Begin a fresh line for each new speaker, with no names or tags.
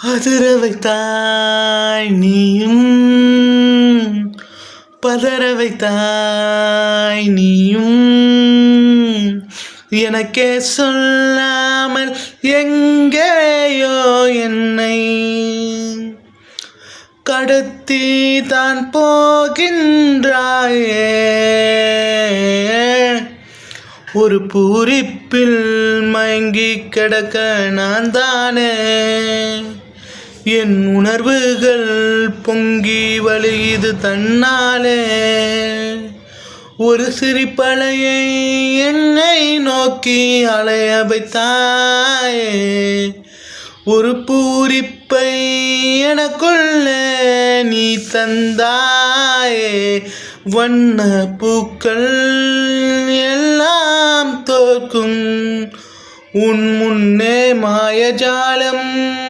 அதிர வைத்தாய் நீயும், பதற வைத்தாய் நீயும், எனக்கே சொல்லாமல் எங்கேயோ என்னை கடத்தி தான் போகின்றாயே. ஒரு பூரிப்பில் மயங்கி கிடக்க நான் தானே, என் உணர்வுகள் பொங்கி வழியுது தன்னாலே. ஒரு சிரிப்பலையை என்னை நோக்கி அலைய வைத்தாயே, ஒரு பூரிப்பை எனக்குள்ளே நீ தந்தாயே. வண்ண பூக்கள் எல்லாம் தோற்கும் உன் முன்னே மாயஜாலம்.